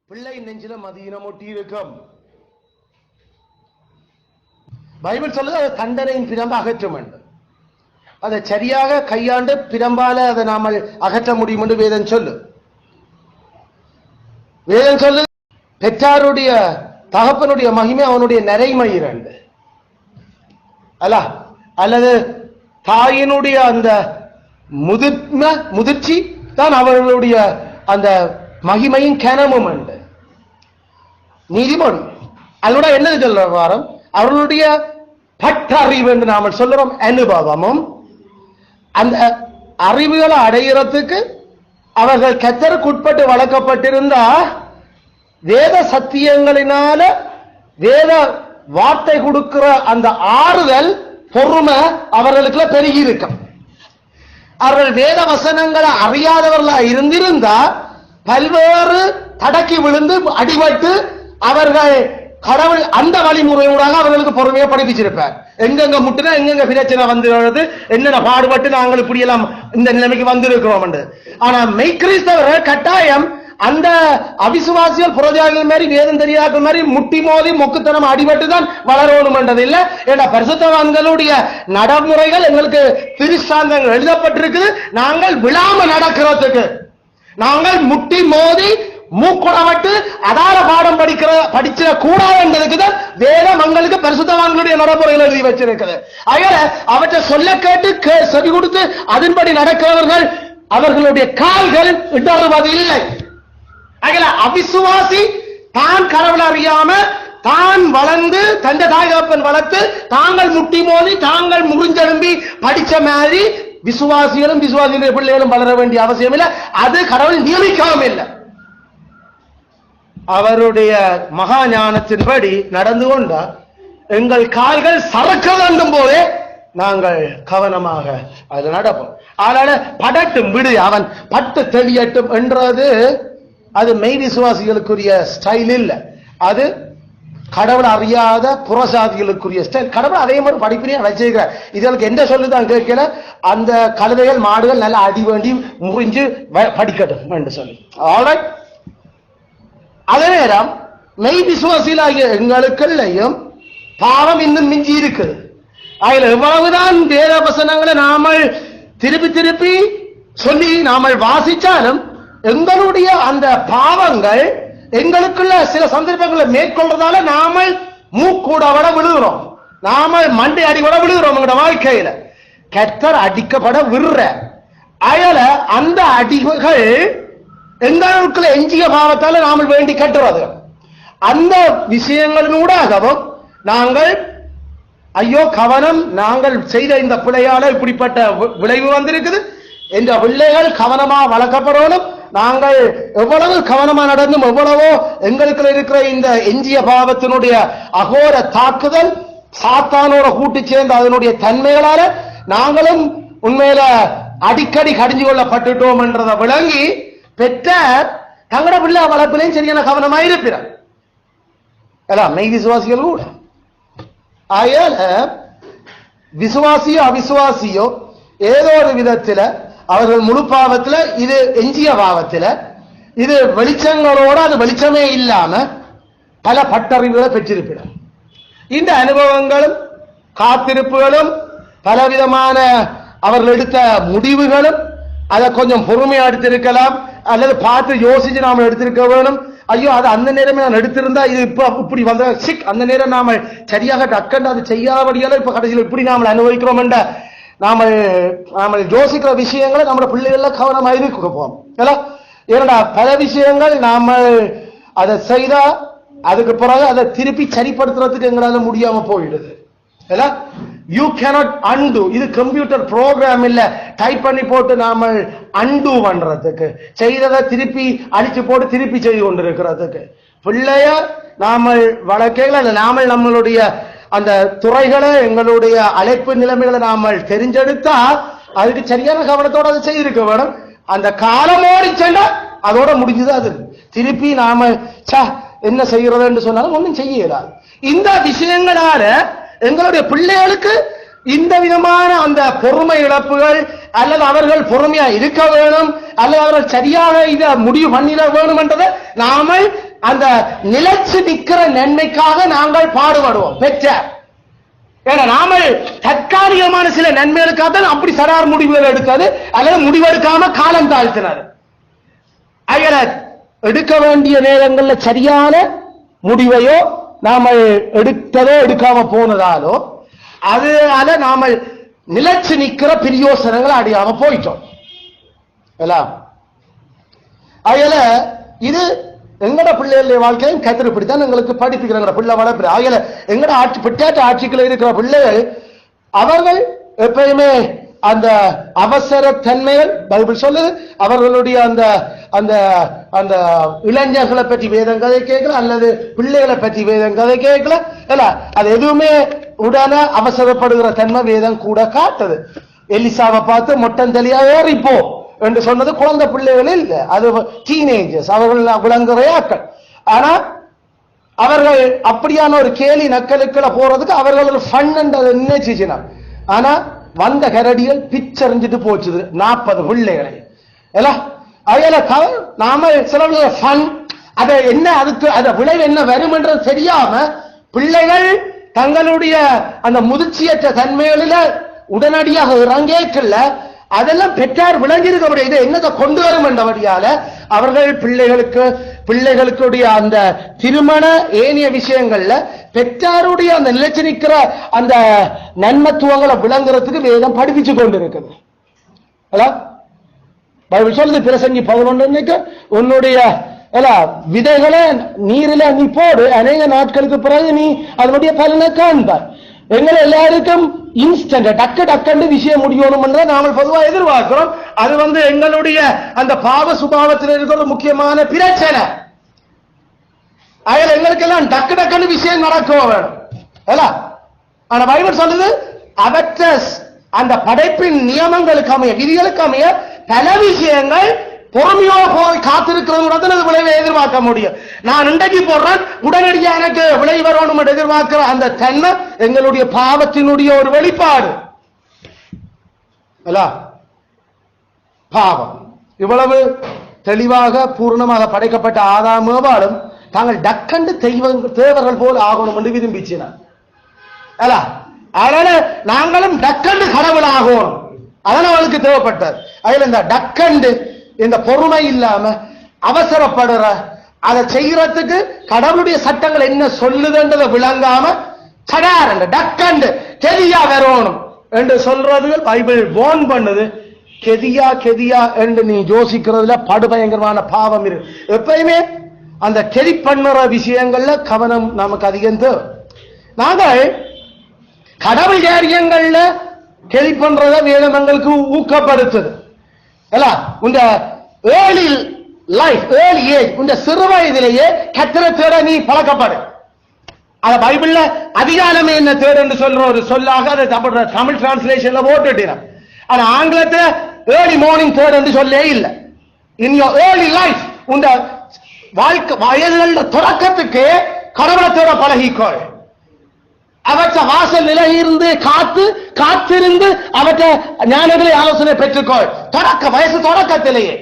பிள்ளை நெஞ்சில மதியினம் ஒட்டி இருக்கும். பைபிள் சொல்லுது அது தண்டனையின் பிரம்ப அகற்றும் என்று. அதை சரியாக கையாண்டு பிரம்பால அதை நாம அகற்ற முடியும் என்று வேதம் சொல்லு. வேதம் சொல்லு பெற்றாருடைய தகப்பனுடைய மகிமை அவனுடைய நிறைமயிரண்டு அல்லது தாயினுடைய அந்த முதிர்ச்சி தான் அவர்களுடைய அந்த மகிமையும் கனமும் உண்டு. நீதிமொழி அதோட என்னது சொல்ற வாரம் அவர்களுடைய பட்டறிவு என்று நாம சொல்லுறோம் அனுபவமும் அந்த அறிவுகளை அடைகிறதுக்கு அவர்கள் கர்த்தருக்குட்பட்டு வளர்க்கப்பட்டிருந்தா வேத சத்தியங்களினால வேத வார்த்தை கொடுக்கிற அந்த ஆறுதல் பொறுமை அவர்களுக்குள்ள பெருகி இருக்கும். அவர்கள் வேத வசனங்களை அறியாதவர்களா இருந்திருந்தா பல்வேறு தடக்கி விழுந்து அடிபட்டு அவர்கள் கடவுள் அந்த வழிமுறையூடாக அவர்களுக்கு பொறுமையை படிப்பிச்சிருப்பார். எங்கெங்க முட்டுனா எங்கெங்க பிரச்சனை வந்துடுறது, என்னென்ன பாடுபட்டு நாங்கள் இப்படி எல்லாம் இந்த நிலைமைக்கு வந்திருக்கிறோம் என்று. ஆனா மெய்கிறிஸ்தவர்கள் கட்டாயம் அந்த அவிசுவாசிகள் புறஜாதிகள் மாதிரி வேதம் தெரியாத மாதிரி முட்டி மோதி மொக்குத்தனம் அடிபட்டு தான் வளரணும் என்றது இல்லை. ஏன்னா பரிசுத்தவான்களுடைய நடைமுறைகள் எங்களுக்கு திருஷ்டாந்தங்கள் எழுதப்பட்டிருக்குது. நாங்கள் விழாம நடக்கிறதுக்கு நாங்கள் முட்டி மோதி மூக்குடவட்டு அதார பாடம் படிச்சிட கூடாது என்பதுக்கு தான் வேதம் எங்களுக்கு பரிசுத்தவான்களுடைய நடைமுறைகள் எழுதி வச்சிருக்குது. அதனால அவற்றை சொல்ல கேட்டு செவி கொடுத்து அதன்படி நடக்கிறவர்கள் அவர்களுடைய கால்கள் இடறுவது இல்லை. அவிசுவாசி தான் கடவுள் அறியாம தான் வளர்ந்து தந்த தாயகப்பன் வளர்த்து தாங்கள் முட்டி மோதி தாங்கள் முறிஞ்செலும்பி படிச்ச மாதிரி விசுவாசிகளும் விசுவாசிகளுடைய பிள்ளைகளும் வளர வேண்டிய அவசியம் இல்லை. அது கடவுள் நியமிக்காம இல்லை. அவருடைய மகா ஞானத்தின்படி நடந்து கொண்டால் எங்கள் கால்கள் சறுக்க வேண்டும் போதே நாங்கள் கவனமாக அது நடப்போம். அதனால படட்டும் விடு அவன் பட்டு தெளியட்டும் என்றது அது மெய் விசுவாசிகளுக்குரிய ஸ்டைல் இல்லை. அது கடவுள் அறியாத புறசாதிகளுக்குரிய ஸ்டைல். கடவுள் அதே மாதிரி படிப்பினையும் வச்சிருக்கிறார். இதுகளுக்கு என்ன சொல்லுதான் கேட்கல, அந்த கழுதைகள் மாடுகள் நல்லா அடி வேண்டி முறிஞ்சு படிக்கட்டும் என்று சொல்லி. ஆல்ரைட். அதே நேரம் மெய் விசுவாசிகளாகிய எங்களுக்குள்ளையும் பாவம் இன்னும் மிஞ்சி இருக்குது. அதில் எவ்வளவுதான் வேத வசனங்களை நாமல் திருப்பி திருப்பி சொல்லி நாமல் வாசிச்சாலும் எங்களுடைய அந்த பாவங்கள் எங்களுக்குள்ள சில சந்தர்ப்பங்களை மேற்கொள்றதால நாமல் மூக்கூட விட விழுகிறோம், நாமல் மண்டை அடி விட விழுகிறோம். எங்களோட வாழ்க்கையில கர்த்தர் அடிக்கப்பட விடுற அயல அந்த அடிவுகள் எங்களுக்குள்ள எஞ்சிய பாவத்தால நாமல் வேண்டி கட்டுறது. அந்த விஷயங்களினூடாகவும் நாங்கள் ஐயோ கவனம், நாங்கள் செய்த இந்த பிள்ளையால இப்படிப்பட்ட விளைவு வந்திருக்குது என்ற பிள்ளைகள் கவனமா வளர்க்கப்படணும். நாங்கள் எவ்வளவு கவனமா நடந்தும் எவ்வளவோ எங்களுக்கு இருக்கிற இந்த எஞ்சிய பாவத்தினுடைய அகோர தாக்குதல் சாத்தானோட கூட்டி சேர்ந்த அதனுடைய தன்மைகளால நாங்களும் உண்மையில அடிக்கடி கடிஞ்சு கொள்ளப்பட்டுட்டோம் என்றதை விளங்கி பெற்ற தங்கட பிள்ளை வளர்ப்பிலையும் சரியான கவனமா இருப்பிறார். மெய் விசுவாசிகள் கூட ஆயால விசுவாசியோ அவிசுவாசியோ ஏதோ ஒரு விதத்துல அவர்கள் முழு பாவத்துல இது எஞ்சிய பாவத்துல இது வெளிச்சங்களோட அது வெளிச்சமே இல்லாம பல பட்டறிவுகளை பெற்றிருப்பினர். இந்த அனுபவங்களும் காத்திருப்புகளும் பலவிதமான அவர்கள் எடுத்த முடிவுகளும் அதை கொஞ்சம் பொறுமையா எடுத்திருக்கலாம் அல்லது பார்த்து யோசிச்சு நாம எடுத்திருக்க வேணும். ஐயோ அது அந்த நேரமே நான் எடுத்திருந்தா இது இப்ப இப்படி வந்த சிக் அந்த நேரம் நாம சரியாக டக்கண்டு அது செய்யாதபடியால இப்ப கடைசியில் இப்படி நாம அனுபவிக்கிறோம் என்ற நாம யோசிக்கிற விஷயங்களை நம்ம பிள்ளைகள்ல கவனமா இருப்போம். ஏன்னா பல விஷயங்கள் நாம அதை செய்தா அதுக்கு பிறகு அதை திருப்பி சரிப்படுத்துறதுக்கு எங்களால முடியாம போயிடுது. You cannot and. இது கம்ப்யூட்டர் ப்ரோக்ராம் இல்ல டைப் பண்ணி போட்டு நாம அன்டு பண்றதுக்கு, செய்ததை திருப்பி அழிச்சு போட்டு திருப்பி செய்து கொண்டிருக்கிறதுக்கு. பிள்ளைய நாம வளர்க்கைகளை நாமல் நம்மளுடைய அந்த துறைகளை எங்களுடைய அழைப்பு நிலைமைகளை நாம தெரிஞ்செடுத்தா அதுக்கு சரியான கவனத்தோட அதை செய்திருக்க வேணும். அந்த காலமோடி சென்றா அதோட முடிஞ்சது. அது திருப்பி நாம என்ன செய்யறதுன்னு சொன்னாலும் ஒன்றும் செய்ய இயலாது. இந்த விஷயங்களால எங்களுடைய பிள்ளைகளுக்கு இந்த விதமான அந்த பொறுமை இழப்புகள் அல்லது அவர்கள் பொறுமையா இருக்க வேணும் அல்லது அவர்கள் சரியாக இதை முடிவு பண்ணிட வேணும் என்றதை நாம அந்த நிலைச்சு நிற்கிற நன்மைக்காக நாங்கள் பாடுபடுவோம் பெற்றார். ஏன்னா நாம தற்காலிகமான சில நன்மைகளுக்காக அப்படி சரார் முடிவுகள் எடுக்காது, அல்லது முடிவெடுக்காம காலம் தாழ்த்தினார். எடுக்க வேண்டிய நேரங்களில் சரியான முடிவையோ நாம எடுத்ததோ எடுக்காம போனதாலோ அதனால நாம நிலைச்சு நிக்கிற பிரியோசனங்களை அடையாம போயிட்டோம். இது எங்கட பிள்ளைகளுடைய வாழ்க்கையும் கத்திர இப்படித்தான் எங்களுக்கு படிப்புகிறாங்க. பிள்ளை வளர்ப்பு ஆகல எங்கட ஆட்சி பெற்றாற்ற ஆட்சிக்குள்ள இருக்கிற பிள்ளைகள் அவர்கள் எப்பயுமே அந்த அவசர தன்மைகள் பைபிள் சொல்லுது. அவர்களுடைய அந்த அந்த அந்த இளைஞர்களை பற்றி வேதம் கதை கேட்கல, அல்லது பிள்ளைகளை பற்றி வேதம் கதை கேட்கல. இல்ல அது எதுவுமே உடனே அவசரப்படுகிற தன்மை வேதம் கூட காட்டுது. எலிசாவை பார்த்து மொட்டந்தலியா ஏறிப்போ என்று சொன்னது குழந்தை பிள்ளைகள் இல்ல, அது டீனேஜர்ஸ், அவர்கள் விளங்குறையாக்கள். ஆனா அவர்கள் அப்படியான ஒரு கேலி நக்கலுக்குள்ள போறதுக்கு அவர்கள் ஒரு ஃபன் நினைச்சுனா, ஆனா வந்த கரடிகள் பிச்சறிஞ்சிட்டு போச்சுது 40 பிள்ளைகளை. நாம சில ஃபன் அதை என்ன அதுக்கு அத விளைவு என்ன வரும் என்றது தெரியாம பிள்ளைகள் தங்களுடைய அந்த முதிர்ச்சியற்ற தன்மைகளில உடனடியாக இறங்கேக்கல்ல அதெல்லாம் பெற்றார் விளங்கியிருக்க இதை என்னத்தை கொண்டு வரும் என்றபடியால அவர்கள் பிள்ளைகளுடைய அந்த திருமண ஏனைய விஷயங்கள்ல பெற்றாருடைய அந்த நிலைச்சு நிற்கிற அந்த நன்மத்துவங்களை விளங்குறதுக்கு வேதம் படிப்பிச்சு கொண்டு இருக்குது. பைபிள் சொல்லுது பிரசங்கி 11 உன்னுடைய விதைகளை நீரில நீ போடு, அநேக நாட்களுக்கு பிறகு நீ அதனுடைய பலனை காண்பார். எங்களை எல்லாருக்கும் இன்ஸ்டன்ட் டக்கு விஷயம் முடியணும் என்ற நாங்கள் பொதுவாக எதிர்பார்க்கிறோம். அது எங்களுடைய அந்த பாவ சுபாவத்தில் இருக்கிற முக்கியமான பிரச்சனை. அதில் எங்களுக்கெல்லாம் டக்கு விஷயம் நடக்கும் வேணும். ஆனா பைபிள் சொல்லுது அவற்ற அந்த படைப்பின் நியமங்களுக்கு அமைய விதிகளுக்கு அமைய பல விஷயங்கள் பொறுமையோட போய் காத்திருக்கிறது விளைவை எதிர்பார்க்க முடியும். நான் இன்றைக்கு போடுறேன் உடனடியாக எனக்கு விளை வரணும் என்று எதிர்பார்க்கிற அந்த தன்மை எங்களுடைய பாவத்தினுடைய ஒரு வெளிப்பாடு. பாவம் இவ்வளவு தெளிவாக பூர்ணமாக படைக்கப்பட்ட ஆதாம் ஏவாளும் தாங்கள் டக்கண்டு தேவர்கள் போல் ஆகணும் என்று விரும்பிச்சினார். அதனால நாங்களும் டக்கண்டு கடவுள் ஆகணும், அதனால அவளுக்கு தேவைப்பட்டார். அதில் இந்த டக்கண்டு இந்த பொறுமை இல்லாம அவசரப்படுற அதை செய்யறதுக்கு கடவுளுடைய சட்டங்கள் என்ன சொல்லுதுன்றதை விளங்காம சடாரண்டு டக்கண்டு கெதியா வரணும் என்று சொல்றது பைபிள் போன் பண்ணுது. கெதியா என்று நீ யோசிக்கிறதுல படுபயங்கரமான பாவம் இருக்கு. எப்பயுமே அந்த கெதி பண்ணுற விஷயங்கள்ல கவனம் நமக்கு அதிகம் தேவை. நாங்கள் கடவுள் காரியங்கள்ல கெதி பண்றத வேதம் எங்களுக்கு ஊக்கப்படுத்துது. உங்க ஏர்லி லைஃப் ஏர்லி ஏஜ் உங்க சிறு வயதிலேயே கர்த்தரை தேட நீ பழக்கப்படு. அத பைபிள்ல அதிகாலமே என்ன தேடு என்று சொல்ற ஒரு சொல்லாக அதை தமிழ் டிரான்ஸ்லேஷன்ல போட்டுட்டேன். ஆனா ஆங்கிலத்துல ஏர்லி மார்னிங் தேடு என்று சொல்லே இல்லை. இன் யோர் ஏர்லி லைஃப் உங்க வாழ்க்கை வயதுகள தொடக்கத்துக்கு கடவுளை தேட பழகிக்கோள். அவற்ற வாசல் நிலையிருந்து காத்திருந்து அவற்ற ஞானங்களை ஆலோசனை பெற்றுக்கொள். வயசு தொடக்கத்திலேயே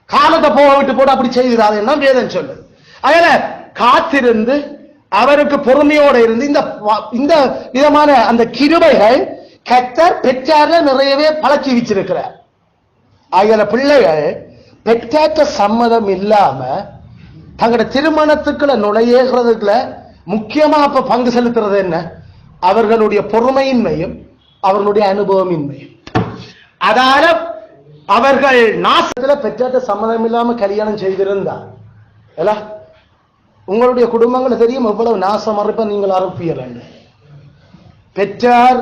காலத்தை போக விட்டு போட்டு அப்படி செய்கிறார் என்ன வேதம் சொல்லு. அதனால காத்திருந்து அவருக்கு பொறுமையோட இருந்து இந்த விதமான அந்த கிருபைகள் கர்த்தர் பெற்றார்ல நிறையவே பழக்கி வச்சிருக்கிறார். ஆகிய பிள்ளைகள் பெற்றாற்ற சம்மதம் இல்லாம தங்களுடைய திருமணத்துக்குள்ள நுழையறதுக்குள்ள முக்கியமா அப்ப பங்கு செலுத்துறது என்ன? அவர்களுடைய பொறுமையின்மையும் அவர்களுடைய அனுபவமின்மையும். அதால அவர்கள் நாசத்துல பெற்றாற்ற சம்மதம் இல்லாம கல்யாணம் செய்திருந்தார். உங்களுடைய குடும்பங்கள் தெரியும் எவ்வளவு நாசம் அறுப்ப நீங்கள் அறுப்பீர்கள். பெற்றார்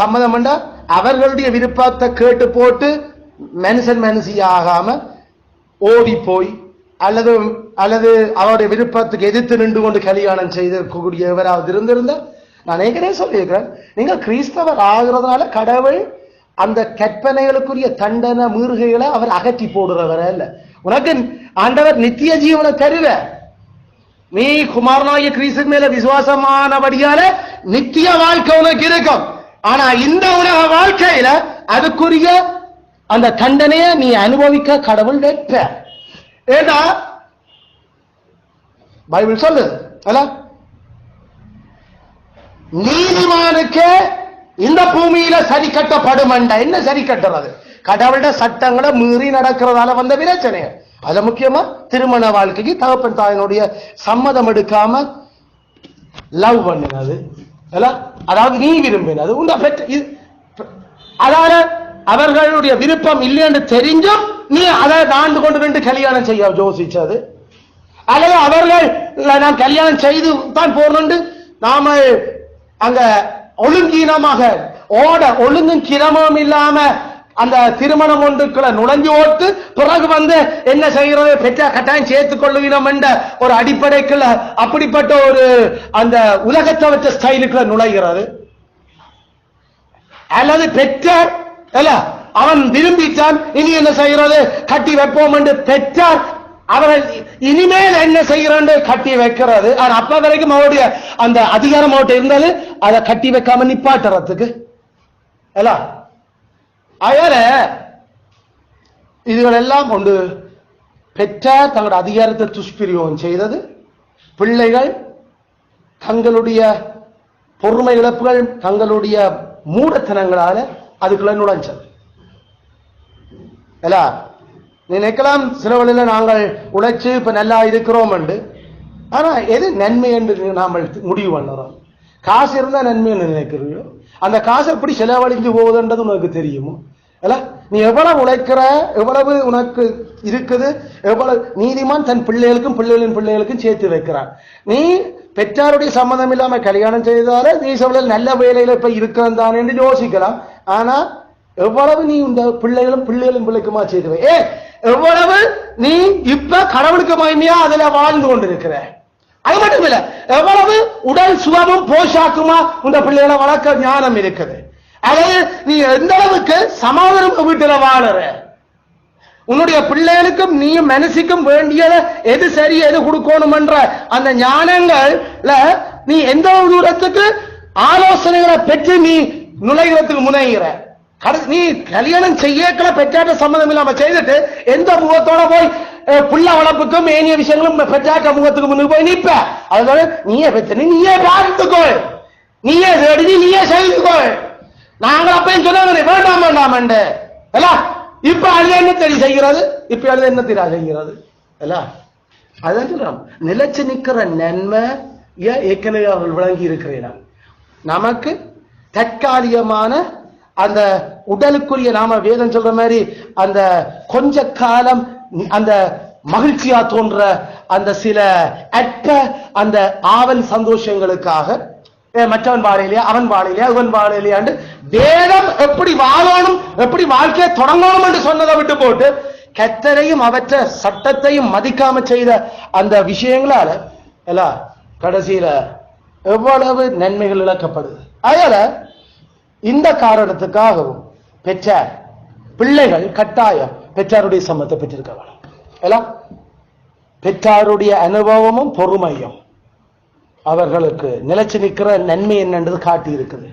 சம்மதம் என்றா அவர்களுடைய விருப்பத்தை கேட்டு போட்டு மனுஷி ஆகாம ஓடி போய் அல்லது அவருடைய விருப்பத்துக்கு எதிர்த்து நின்று கொண்டு கல்யாணம் செய்திருக்கக்கூடியவராவது இருந்திருந்தா நான் ஏற்கனவே சொல்லியிருக்கிறேன். நீங்கள் கிறிஸ்தவர் ஆகிறதுனால கடவுள் அந்த கற்பனைகளுக்குரிய தண்டனை மீறுகைகளை அவர் அகற்றி போடுறவர இல்ல. உனக்கு ஆண்டவர் நித்திய ஜீவனை தருவ. நீ குமாரனாகிய கிறிஸ்து மேல விசுவாசமானபடியால நித்திய வாழ்க்கை உனக்கு இருக்கும். ஆனா இந்த உலக வாழ்க்கையில அதுக்குரிய அந்த தண்டனையை நீ அனுபவிக்க கடவுள் வைப்ப. ஏண்டா பைபிள் சொல்லு அல்ல, நீதிமானுக்கு இந்த பூமியில சரி கட்டப்படும். என்ன சரி கட்டுறது? கடவுளோட சட்டங்களை மீறி நடக்கிறதால வந்த பிரச்சனை. அது முக்கியமா திருமண வாழ்க்கைக்கு தகப்பன் தாயினுடைய சம்மதம் எடுக்காம லவ் பண்ணினது, அதாவது நீ விரும்பினது உண்ட பெற்ற, அதால அவர்களுடைய விருப்பம் இல்லைன்னு தெரிஞ்சும் நீ அதை நான்கு கொண்டு ரெண்டு கல்யாணம் செய்ய யோசிச்சது, அல்லது அவர்கள் நான் கல்யாணம் செய்து தான் போறோம் நாம அங்க ஒழுங்கீனமாக ஒழுங்கும் கிரமம் இல்லாம அந்த திருமணம் ஒன்றுக்குள்ள நுழைஞ்சு ஓட்டு பிறகு என்ன செய்யறது, பெற்ற கட்டாயம் சேர்த்துக் கொள்ளுகிறோம் என்ற ஒரு அடிப்படைக்குள்ள அப்படிப்பட்ட ஒரு அந்த உலகத்தவற்ற ஸ்டைலுக்குள்ள நுழைகிறது. அல்லது பெற்றார் அவன் விரும்பித்தான் இனி என்ன செய்யறது, கட்டி வைப்போம் என்று பெற்றார் அவர்கள் இனிமேல் என்ன செய்யறான்னு கட்டி வைக்கிறது. அப்ப வரைக்கும் அவருடைய அந்த அதிகாரம் அவர்கிட்ட இருந்தது, அதை கட்டி வைக்காம நிப்பாட்டுறதுக்கு. அதனால இதுகள் எல்லாம் கொண்டு பெற்றார் தங்களுடைய அதிகாரத்தை துஷ்பிரயோகம் செய்தது, பிள்ளைகள் தங்களுடைய பொறுமை இழப்புகள் தங்களுடைய மூடத்தனங்களால அதுக்குள்ள நுழைஞ்சது. நினைக்கலாம் சில வழியில நாங்கள் உழைச்சு இப்ப நல்லா இருக்கிறோம் என்று, ஆனா எது நன்மை என்று நாம் முடிவு பண்ணுறோம். காசு இருந்தா நன்மை என்று நினைக்கிறீங்களோ, அந்த காசு எப்படி செலவழிஞ்சு போகுதுன்றது உனக்கு தெரியுமோ? நீ எவ்வளவு உழைக்கிற, எவ்வளவு உனக்கு இருக்குது, எவ்வளவு நீதிமான் தன் பிள்ளைகளுக்கும் பிள்ளைகளின் பிள்ளைகளுக்கும் சேர்த்து வைக்கிறான். நீ பெற்றாருடைய சம்மதம் இல்லாம கல்யாணம் செய்தால நீ சொல்ல நல்ல வேலையில இப்ப இருக்கிறான் தான் என்று யோசிக்கலாம். ஆனா எவ்வளவு நீ இந்த பிள்ளைகளும் பிள்ளைகளும் பிள்ளைக்குமா செய்து வை, எவ்வளவு நீ இப்ப கடவுளுக்கு மகிமையா அதுல வாழ்ந்து கொண்டிருக்கிற. அது மட்டும் இல்ல, எவ்வளவு உடல் சுகமும் போஷாக்குமா உங்க பிள்ளைகளை வளர்க்க ஞானம் இருக்குது. அதாவது நீ எந்த அளவுக்கு சமாதானம் வீட்டுல வாழற, உன்னுடைய பிள்ளைகளுக்கும் நீ மனசுக்கும் வேண்டியத எது சரி எது கொடுக்கணும் என்ற அந்த ஞானங்கள்ல நீ எந்த தூரத்துக்கு ஆலோசனைகளை பெற்று நீ நுழைகிறதுக்கு முனைகிற. நீ கல்யாணம் செய்யக்கல பெற்றாட்ட சம்மதம் இல்லாம செய்துட்டு எந்த முகத்தோட போய் புள்ள வளர்ப்புக்கும் ஏனிய விஷயங்களும் பெற்றாட்ட முகத்துக்கு முன்னுக்கு போய் நிற்ப. அதனால நீயே பெற்று நீயே பார்த்துக்கோள், நீயே தேடி நீயே செய்துக்கோள். நாங்கள் அப்பயும் சொன்ன வேண்டாம் வேண்டாம் என்று இப்ப அது என்ன தெரிய செய்கிறது, இப்ப அது என்ன தெரிய செய்கிறது. அதான் சொல்றோம், நிலைச்சு நிக்கிற நன்மை ஏற்கனவே அவர்கள் விளங்கி இருக்கிறேன். நமக்கு தற்காலிகமான அந்த உடலுக்குரிய நாம வேதம் சொல்ற மாதிரி அந்த கொஞ்ச காலம் அந்த மகிழ்ச்சியா தோன்ற அந்த சில அற்ப அந்த ஆவல் சந்தோஷங்களுக்காக மற்றவன் வாழையிலையா அவன் வாழையிலையா இவன் வாழையிலையாண்டு வேதம் எப்படி வாழணும் எப்படி வாழ்க்கையை தொடங்கணும் என்று சொன்னதை விட்டு போட்டு கர்த்தரையும் அவற்ற சட்டத்தையும் மதிக்காம செய்த அந்த விஷயங்களால கடைசியில எவ்வளவு நன்மைகள் இழக்கப்படுது. அதனால இந்த காரணத்துக்காகவும் பெற்றார் பிள்ளைகள் கட்டாயம் பெற்றாருடைய சம்மத்தை பெற்றிருக்க வேணும். பெற்றாருடைய அனுபவமும் பொறுமையும் அவர்களுக்கு நிலைச்சு நிற்கிற நன்மை என்னன்றது காட்டி இருக்குது.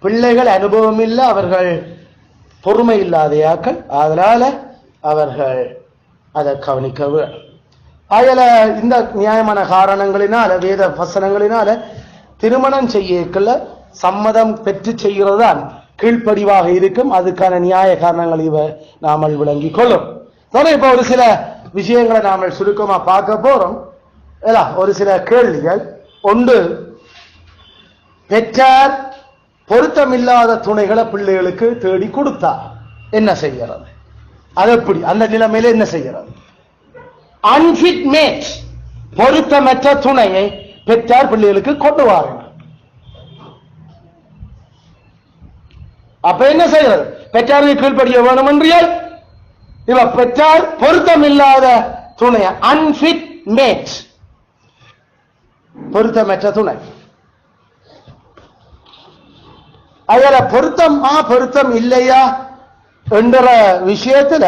பிள்ளைகள் அனுபவம் இல்லை, அவர்கள் பொறுமை இல்லாதையாக்கள், அதனால அவர்கள் அதை கவனிக்க வேணும். அதில் இந்த நியாயமான காரணங்களினால வேத வசனங்களினால திருமணம் செய்யக்கல சம்மதம் பெற்று செய்கிறது தான் கீழ்ப்படிவாக இருக்கும். அதுக்கான நியாய காரணங்கள் இவ நாமல் விளங்கி கொள்ளும். இப்ப ஒரு சில விஷயங்களை நாம சுருக்கமா பார்க்க போறோம். ஒரு சில கேள்விகள். ஒன்று, பெற்றார் பொருத்தமில்லாத துணைகளை பிள்ளைகளுக்கு தேடி கொடுத்தா என்ன செய்கிறது, அது எப்படி, அந்த நிலைமையில என்ன செய்கிறது? அன்பிட் மேட், பொருத்தமற்ற துணையை பெற்றார் பிள்ளைகளுக்கு கொண்டு வாருங்க. அப்ப என்ன செய்கிறது? பெற்றாருக்கு கீழ்ப்படிய வேணும் என்றால் இவ பெற்றார் பொருத்தமில்லாத துணை, அன்பிட் மேட், பொருத்தமற்ற துணை. அதுல பொருத்தம் இல்லையா என்ற விஷயத்துல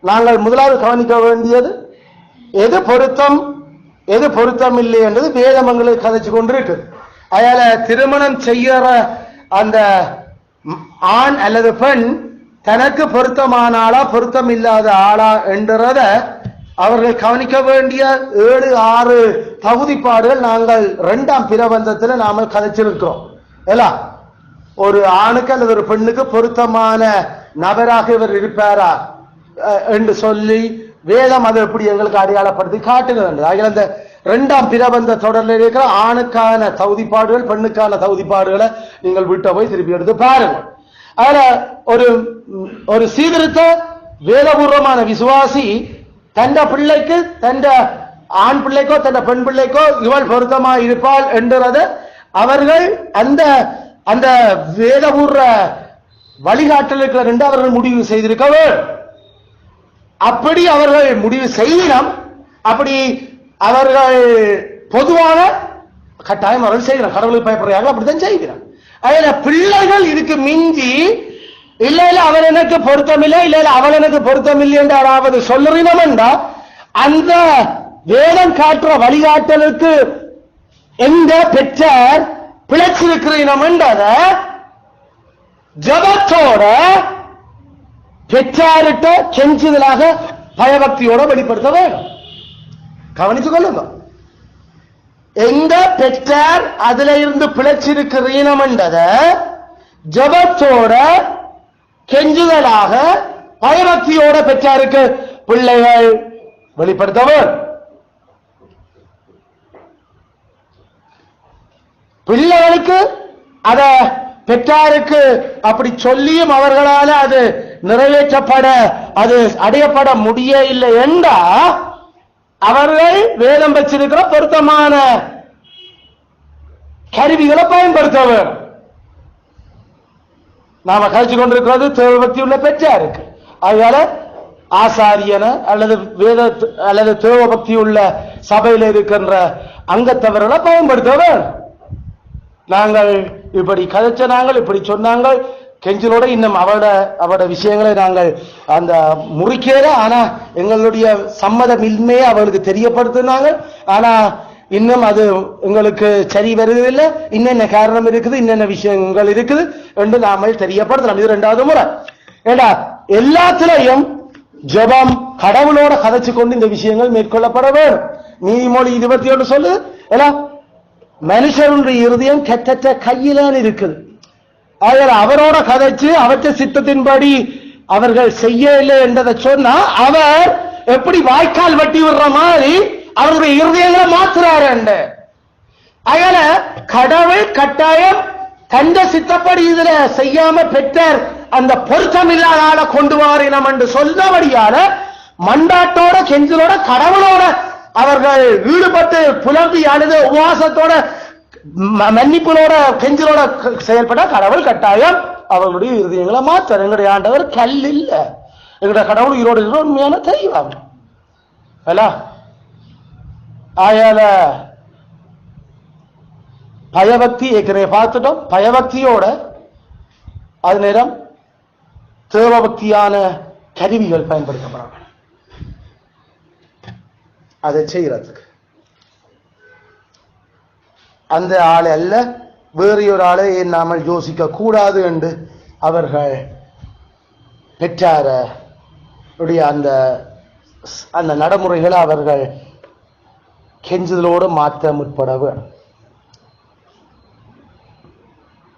நாங்கள் முதலாவது கவனிக்க வேண்டியது எது பொருத்தம் இல்லை என்றது வேதமங்களுக்கு கதைச்சு கொண்டிருக்கு. அதனால திருமணம் செய்யற அந்த ஆண் அல்லது பெண் தனக்கு பொருத்தமான ஆளா பொருத்தம் இல்லாத ஆளா என்றத அவர்கள் கவனிக்க வேண்டிய 7-6 தகுதிப்பாடுகள் நாங்கள் 2ஆம் பிரபந்தத்தில் நாம கதைச்சிருக்கிறோம். ஒரு ஆணுக்கு அல்லது ஒரு பெண்ணுக்கு பொருத்தமான நபராக இவர் இருப்பாரா என்று சொல்லி வேதம் அதை எப்படி எங்களுக்கு அடையாளப்படுத்தி காட்டுகிறது. ஆகிய அந்த 2ஆம் பிரபந்த தொடரில் இருக்கிற ஆணுக்கான தகுதிப்பாடுகள் பெண்ணுக்கான தகுதிப்பாடுகளை நீங்கள் விட்ட போய் திருப்பி எடுத்து பாருங்கள். அதுல ஒரு சீர்திருத்த வேதபூர்வமான விசுவாசி தந்த பிள்ளைக்கு தந்த ஆண் பிள்ளைக்கோ தந்த பெண் பிள்ளைக்கோ இவள் பொருத்தமா இருப்பாள் என்றது அவர்கள் அந்த அந்த வேதபூர்வ வழிகாட்டலுக்கு ரெண்டு அவர்கள் முடிவு செய்திருக்க வேண்டும். அப்படி அவர்கள் முடிவு செய்யலாம். அப்படி அவர்கள் பொதுவான கட்டாயம் அவர்கள் செய்கிறார். கடவுளுக்கு பயப்படுறாங்க அப்படித்தான் செய்கிறார். அதுல பிள்ளைகள் இதுக்கு மிஞ்சி இல்ல அவன் எனக்கு பொருத்தம் இல்லை, இல்ல அவள் எனக்கு பொருத்தம் இல்லை என்று யாராவது சொல்லுறோம் என்றா அந்த வேதம் காட்டுற வழிகாட்டலுக்கு எந்த பெற்றார் பிழைச்சிருக்கிறோம் என்றத ஜபத்தோட பெற்றாரிட்ட செஞ்சுதலாக பயபக்தியோட வெளிப்படுத்த வேண்டும். கவனித்துக் கொள்ளுங்க. எங்க பெற்றார் அதுல இருந்து பிழைச்சிருக்கிறோம் என்றத ஜபத்தோட கெஞ்சுதலாக பயபக்தியோட பெற்றாருக்கு பிள்ளைகள் வெளிப்படுத்தவர். பிள்ளைகளுக்கு அத பெற்றாருக்கு அப்படி சொல்லியும் அவர்களால அது நிறைவேற்றப்பட அது அடையப்பட முடிய இல்லை என்றா அவர்கள் வேதம் வச்சிருக்கிற பொருத்தமான கருவிகளை பயன்படுத்தவர். நாம கழிச்சு கொண்டிருக்கிறது தேவபக்தி உள்ள பெற்றாருக்கு. அதனால ஆசாரியன அல்லது வேத அல்லது தேவபக்தி உள்ள சபையில் இருக்கின்ற அங்கத்தவர்களை பயன்படுத்தவர். நாங்கள் இப்படி கதைச்ச நாங்கள் இப்படி சொன்னாங்க கெஞ்சலோட இன்னும் அவரோட விஷயங்களை நாங்கள் அந்த முறிக்கல. ஆனா எங்களுடைய சம்மதம் இன்மையை அவர்களுக்கு தெரியப்படுத்தினாங்க. ஆனா இன்னும் அது எங்களுக்கு சரி வருவதில்லை. இன்னென்ன காரணம் இருக்குது, இன்னென்ன விஷயங்கள் இருக்குது என்று நாம தெரியப்படுத்தலாம். இது 2வது முறை. ஏண்டா எல்லாத்திலையும் ஜெபம் கடவுளோட கதைச்சு கொண்டு இந்த விஷயங்கள் மேற்கொள்ளப்பட வேண்டும். நீதிமொழி 21 சொல்லு மனுஷனுடைய இருதயம் கெட்ட கையிலான் இருக்குது. அவரோட கதைச்சு அவற்றை சித்தத்தின்படி அவர்கள் செய்யவில்லை என்றதை சொன்னா அவர் எப்படி வாய்க்கால் வட்டி விடுற மாதிரி அவருடைய இருதயங்களை மாத்துறாரு. அதனால கடவுள் கட்டாயம் தந்த சித்தப்படி இதுல செய்யாம பெற்றார் அந்த பொருத்தம் இல்லாத ஆளை கொண்டு வாரினம் என்று சொன்னபடியால மண்டாட்டோட கெஞ்சலோட கடவுளோட அவர்கள் ஈடுபட்டு புலம்பி அழுது உபவாசத்தோட மன்னிப்புகளோட கெஞ்சலோட செயல்பட கடவுள் கட்டாயம் அவர்களுடைய இருதயங்களை மாற்றார். எங்களுடைய ஆண்டவர் கல் இல்ல, எங்களுடைய கடவுள் ஈரோடு உண்மையான தெய்வம். ஆயால பயபக்தி ஏற்கனவே பார்த்துட்டோம். பயபக்தியோட அது நேரம் தேவபக்தியான கருவிகள் பயன்படுத்தப்படுறாங்க அதை செய்யறதுக்கு. அந்த ஆளை அல்ல வேறு ஒரு ஆளை நாமல் யோசிக்க கூடாது என்று அவர்கள் பெற்றாருடைய அந்த அந்த நடைமுறைகளை அவர்கள் கெஞ்சுதலோடு மாற்ற முற்பட வேண்டும்.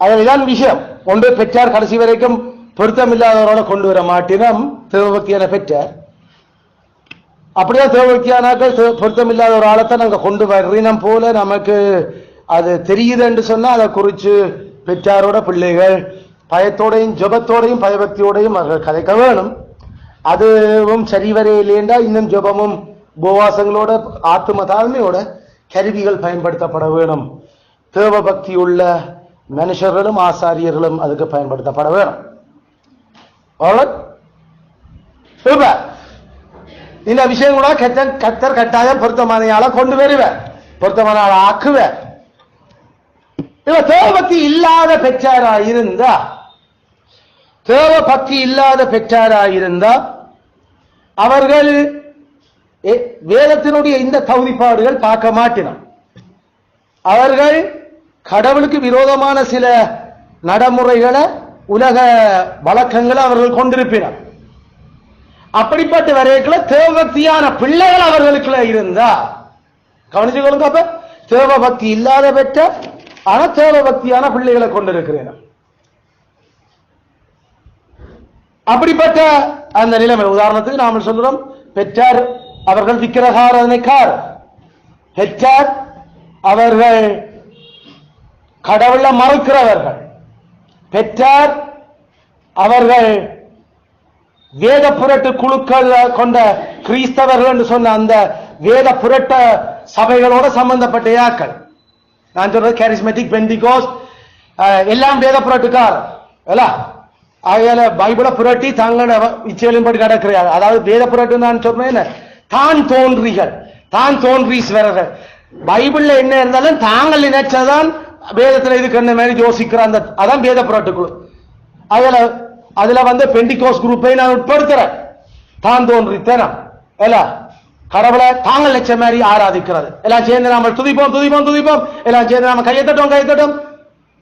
அதுதான் விஷயம். ஒன்று பெற்றார் கடைசி வரைக்கும் பொருத்தமில்லாதவரோட கொண்டு வர மாட்டினம் தேவபக்தியான பெற்றார். அப்படியே தேவபக்தியானாக்கள் பொருத்தமில்லாத ஒரு ஆளத்தை நாங்க கொண்டு வர்றோம் போல நமக்கு அது தெரியுது என்று சொன்னா அதை குறிச்சு பெற்றாரோட பிள்ளைகள் பயத்தோடையும் ஜபத்தோடையும் பயபக்தியோடையும் அவர்கள் கதைக்க வேணும். அதுவும் சரிவரையிலேண்டா இன்னும் ஜபமும் உபவாசங்களோட ஆத்ம தாழ்மையோட கருவிகள் பயன்படுத்தப்பட வேணும். தேவபக்தி உள்ள மனுஷர்களும் ஆசாரியர்களும் அதுக்கு பயன்படுத்தப்பட வேணும். இந்த விஷயங்கள கத்தர் கட்டாயம் பொருத்தமான கொண்டு வருவேன், பொருத்தமான ஆக்குவேன். தேவபக்தி இல்லாத பெற்றாராயிருந்தா தேவபக்தி இல்லாத பெற்றாராயிருந்தா அவர்கள் வேதத்தினுடைய இந்த தகுதிப்பாடுகள் பார்க்க மாட்டினார். அவர்கள் கடவுளுக்கு விரோதமான சில நடைமுறைகளை உலக வழக்கங்களை அவர்கள் கொண்டிருப்பினர். அப்படிப்பட்ட வரைக்குள்ள தேவபக்தியான பிள்ளைகள் அவர்களுக்குள்ள இருந்தா கவனிச்சுக்கொள்ளுங்க. அப்ப தேவபக்தி இல்லாத பெற்ற ஆனா தேவபக்தியான பிள்ளைகளை கொண்டிருக்கிறேன். அப்படிப்பட்ட அந்த நிலைமை உதாரணத்துக்கு நாம சொல்றோம், பெற்றார் அவர்கள் விக்கிரகாராதனைக்கார், பெற்றார் அவர்கள் கடவுளை மறுக்கிறவர்கள், பெற்றார் அவர்கள் வேத புரட்டு குழுக்கள் கொண்ட கிறிஸ்தவர்கள் என்று சொன்ன அந்த வேத புரட்ட சபைகளோட சம்பந்தப்பட்ட யாக்கள். நான் சொல்றது கேரிஸ்மெட்டிக், பெந்திகோஸ்ட் எல்லாம் வேத புரட்டுக்கார். ஆகையால பைபிளை புரட்டி தங்களோட இச்சைகளின்படி நடக்கிறார். அதாவது வேத புரட்டு நான் சொல்றேன், தான் தோன்றிகள், தான் தோன்றீஸ்வரர்கள். பைபிள்ல என்ன இருந்தாலும் தாங்கள் நினைச்சதான் வேதத்துல இதுக்கு என்ன மாதிரி யோசிக்கிற அந்த அதான் வேத புரட்டுக்குழு. அதுல பெண்டிகோஸ் குரூப்பை நான் உட்படுத்துறேன். தான் தோன்றித்தனம் கடவுளை தாங்கள் லட்சம் மாதிரி ஆராதிக்கிறது. எல்லாம் சேர்ந்து நாம துதிப்போம் துதிப்போம் துதிப்போம், எல்லாம் சேர்ந்து நாம கையத்தட்டும் கையத்தட்டும்.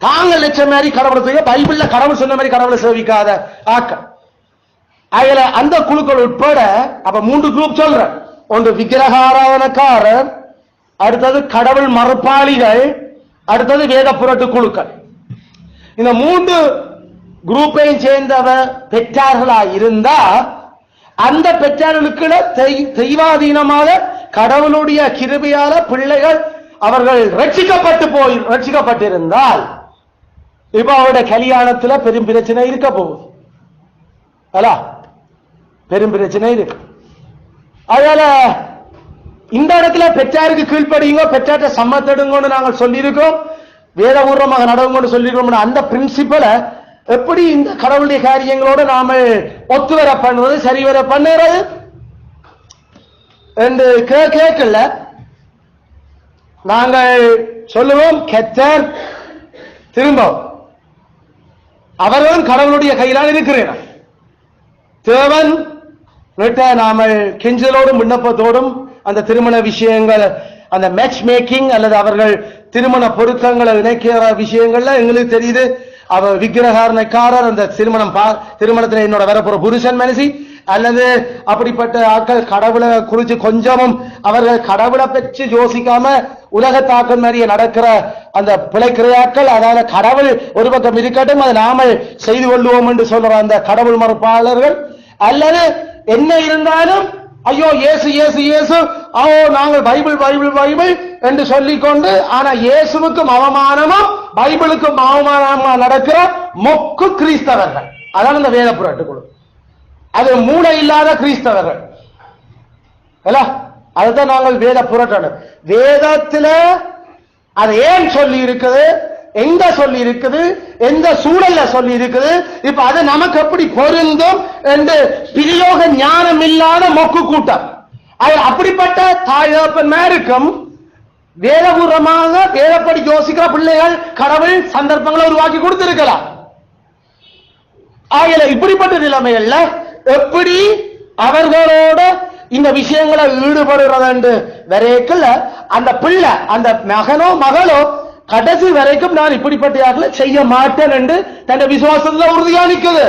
தாங்கள் லட்சம் மாதிரி கடவுளை செய்ய பைபிள்ல கடவுள் சொன்ன மாதிரி கடவுளை சேவிக்காத ஆக்கள். அதுல அந்த குழுக்கள் உட்பட அப்ப 3 குரூப் சொல்றேன். ஒன்று விக்கிரக ஆராதனக்காரர், அடுத்தது கடவுள் மறுப்பாளிகள், அடுத்தது வேத புரட்டு குழுக்கள். இந்த 3 குரூப்பையும் சேர்ந்தவர் பெற்றார்களா இருந்தா அந்த பெற்றார்களுக்கு தெய்வாதீனமாக கடவுளுடைய கிருபையால பிள்ளைகள் அவர்கள் ரட்சிக்கப்பட்டிருந்தால் இப்ப அவருடைய கல்யாணத்துல பெரும் பிரச்சனை இருக்க போகுது. பெரும் பிரச்சனை இருக்கு. அதனால இந்த இடத்துல பெற்றாருக்கு கீழ்ப்படியுங்க, பெற்றாற்ற சம்மத்தடுங்கன்னு நாங்கள் சொல்லியிருக்கோம், வேதபூர்வமாக நடவுங்கன்னு சொல்லியிருக்கோம். அந்த பிரின்சிபலை எப்படி இந்த கடவுளுடைய காரியங்களோட நாம ஒத்துவர பண்ணுவது, சரிவர பண்ணுறது என்று கேட்கல. நாங்கள் சொல்லுவோம் கெத்தர் திரும்ப அவர்களும் கடவுளுடைய கையிலால் இருக்கிறேன். தேவன் நாம கெஞ்சலோடும் விண்ணப்பத்தோடும் அந்த திருமண விஷயங்கள், அந்த மேட்ச் மேக்கிங் அல்லது அவர்கள் திருமண பொருத்தங்களை இணைக்கிற விஷயங்கள்ல எங்களுக்கு தெரியுது அவர் விக்கிரகாரனைக்காரர், அந்த திருமணத்தில் என்னோட வரப்போற புருஷன் மனசி அல்லது அப்படிப்பட்ட ஆட்கள் கடவுளை குறிச்சு கொஞ்சமும் அவர்கள் கடவுளை பற்றி யோசிக்காம உலகத்தாக்கள் மாதிரியே நடக்கிற அந்த பிழைக்கிறையாக்கள். அதாவது கடவுள் ஒரு பக்கம் இருக்கட்டும், அதை நாம செய்து கொள்வோம் என்று சொல்ற அந்த கடவுள் மறுப்பாளர்கள், அல்லது என்ன இருந்தாலும் ஐயோ இயேசு இயேசு இயேசு, நாங்கள் பைபிள் பைபிள் பைபிள் என்று சொல்லிக்கொண்டு ஆனா இயேசுவுக்கும் அவமானமும் பைபிளுக்கும் அவமானமா நடக்கிற மொக்கு கிறிஸ்தவர்கள். அதான் இந்த வேத புரட்டுக்குழு. அது மூளை இல்லாத கிறிஸ்தவர்கள். அதுதான் நாங்கள் வேத புரட்டணு. வேதத்துல அது ஏன் சொல்லி இருக்குது, எங்க சொல்லி இருக்குது, எந்த சூழல்ல சொல்லி இருக்குது, இப்ப அது நமக்கு எப்படி பொருந்தும் என்று பிரயோக ஞானம் இல்லாத மொக்கு கூட்டம். அப்படிப்பட்ட தாயப்பன்மாருக்கும் வேதபூர்வமாக வேதப்படி யோசிக்கிற பிள்ளைகள் கடவுள் சந்தர்ப்பங்களை உருவாக்கி கொடுத்திருக்கலாம். ஆகல இப்படிப்பட்ட நிலைமைகள்ல எப்படி அவர்களோட இந்த விஷயங்களை ஈடுபடுறது என்று வரைக்குள்ள அந்த பிள்ளை, அந்த மகனோ மகளோ கடைசி வரைக்கும் நான் இப்படிப்பட்ட செய்ய மாட்டேன் என்று தன் விசுவாசத்துல உறுதியா நிற்குது.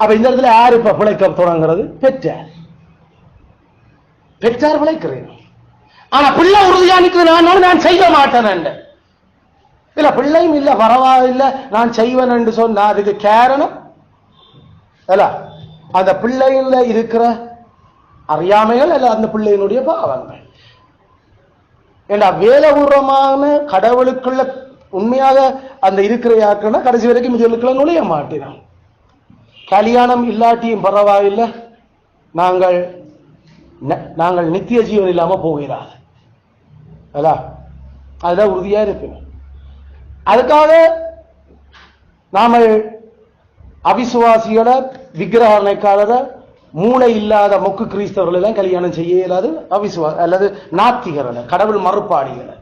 அப்ப இந்த இடத்துல யாரு இப்ப பிழைக்க தொடங்குறது? பெற்றார். பெற்றார் பிழைக்கிறேன். ஆனா பிள்ளை உறுதியா நிற்குது, நான் செய்ய மாட்டேன் என்று. இல்ல பிள்ளையும் இல்ல பரவாயில்ல நான் செய்வேன் என்று சொன்னா அதுக்கு காரணம் அந்த பிள்ளையில இருக்கிற அறியாமைகள் அல்ல அந்த பிள்ளையினுடைய பாவங்கள். ஏண்டா வேதபூர்வமான கடவுளுக்குள்ள உண்மையாக அந்த இருக்கிற யாருக்குன்னா கடைசி வரைக்கும் இதுகளுக்குள்ள நுழைய மாட்டேன். கல்யாணம் இல்லாட்டியும் பரவாயில்லை, நாங்கள் நித்திய ஜீவன் இல்லாம போகிறார். அதுதான் உறுதியா இருக்கு. அதுக்காக நாம அவிசுவாசிகளை, விக்கிரகக்காரரை, மூளை இல்லாத மொக்கு கிறிஸ்தவர்கள் எல்லாம் கல்யாணம் செய்ய இயலாது. அவிசுவாசி அல்லது நாத்திகர்களை, கடவுள் மறுப்பாடிகளை.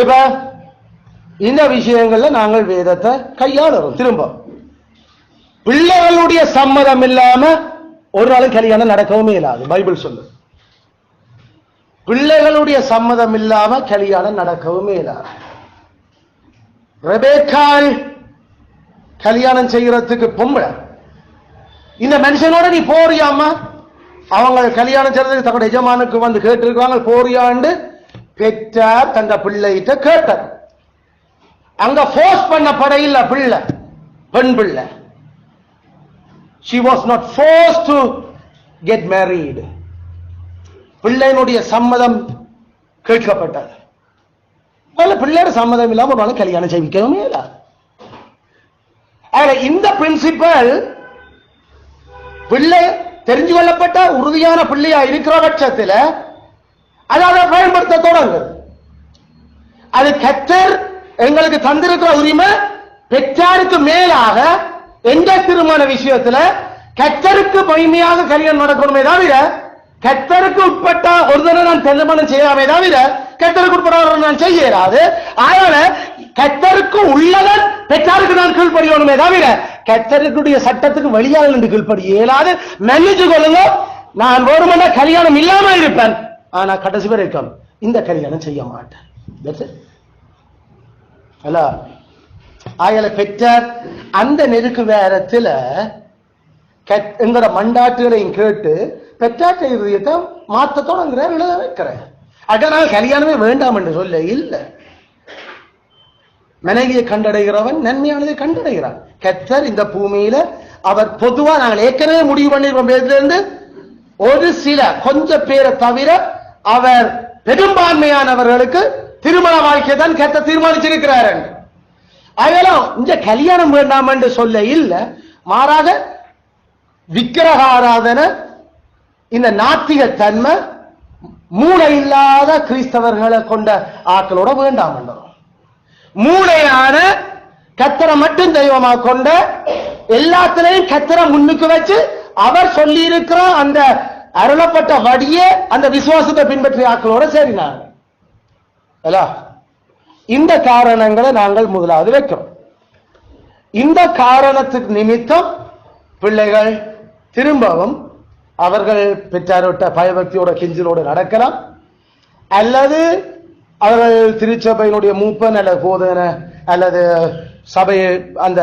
இப்ப இந்த விஷயங்கள்ல நாங்கள் வேதத்தை கையாளுறோம். திரும்ப பிள்ளைகளுடைய சம்மதம் இல்லாம ஒரு நாளும் கல்யாணம் நடக்கவும் இயலாது. பைபிள் சொல்லு பிள்ளைகளுடைய சம்மதம் இல்லாம கல்யாணம் நடக்கவும் இயலாது. ரெபேக்காள் கல்யாணம் செய்யறதுக்கு பொம்பளை. இந்த மனுஷனோட நீ போறியாமா? அவங்க கல்யாணம் செய்யறதுக்கு தன்னோட எஜமானுக்கு வந்து கேட்டிருக்காங்க, போறியாண்டு பெற்றார் தந்த பிள்ளைகிட்ட கேட்டார். அங்க போர்ஸ் பண்ணப்பட இல்ல பிள்ளை, பெண் பிள்ளை. she was not forced to get married. பிள்ளையினுடைய சம்மதம் கேட்கப்பட்டது. பிள்ளையோட சம்மதம் இல்லாம ஒரு நாள் கல்யாணம் செய்விக்கவே இல்லை. இந்த பிரின்சிபல் பிள்ளை தெரிஞ்சு கொள்ளப்பட்ட உறுதியான பிள்ளையா இருக்கிற பட்சத்தில் அதை பயன்படுத்த தொடங்குது. அது கர்த்தர் எங்களுக்கு தந்திருக்கிற உரிமை. பெற்றாருக்கு மேலாக எந்த திருமண விஷயத்துல கர்த்தருக்கு மகிமையாக கல்யாணம் நடக்கணுமே தவிர, கர்த்தருக்கு உட்பட்ட ஒருத்தரை நான் திருமணம் செய்யாமே தவிர கர்த்தருக்கு உட்பட்ட நான் செய்யறாது. அதனால கர்த்தருக்கு உள்ளவன் பெற்றாருக்கு நான் கீழ்படியணுமே தவிர கர்த்தருக்குடைய சட்டத்துக்கு வெளியாக நின்று கீழ்படி இயலாது. மன்னிச்சு கொள்ளுங்க, நான் ஒரு கல்யாணம் இல்லாம இருப்பேன், ஆனா கடைசி வரைக்கும் இந்த கல்யாணம் செய்ய மாட்டேன். ஆகல பெற்றார் அந்த நெருக்கு வேரத்துல எங்களோட மண்டாட்டுகளையும் கேட்டு பெற்றாற்ற இதயத்தை மாத்த தொடங்குறார், எழுத வைக்கிறேன். அதனால் கல்யாணமே வேண்டாம் என்று சொல்ல இல்ல. மனைவியை கண்டடைகிறவன் நன்மையானதை கண்டடைகிறான். கர்த்தர் இந்த பூமியில அவர் பொதுவா நாங்கள் ஏற்கனவே முடிவு பண்ணிருக்கோம் இருந்து ஒரு சில கொஞ்ச பேரை தவிர அவர் பெரும்பான்மையானவர்களுக்கு திருமண வாழ்க்கையை தான் கர்த்தர் தீர்மானிச்சிருக்கிறார். அதெல்லாம் இந்த கல்யாணம் வேண்டாம் என்று சொல்ல இல்ல, மாறாக விக்கிரக ஆராதனை, இந்த நாத்திக தன்மை, மூளை இல்லாத கிறிஸ்தவர்களை கொண்ட ஆக்களோட வேண்டாம் என்றோம். மூளையான கர்த்தரை மட்டும் தெய்வமாக கொண்ட எல்லாத்திலையும் கர்த்தரை முன்னுக்கு வச்சு அவர் சொல்லி இருக்கிற அந்த அருளப்பட்ட வடிய அந்த விசுவாசத்தை பின்பற்றிய ஆக்களோட சேரினாங்க. இந்த காரணங்களை நாங்கள் முதலாவது வைக்கிறோம். இந்த காரணத்துக்கு நிமித்தம் பிள்ளைகள் திரும்பவும் அவர்கள் பெற்றாரோட்ட பயபக்தியோட கெஞ்சலோடு நடக்கலாம், அல்லது அவர்கள் திருச்சபையினுடைய மூப்பன் அல்லது போதனை அல்லது சபையை அந்த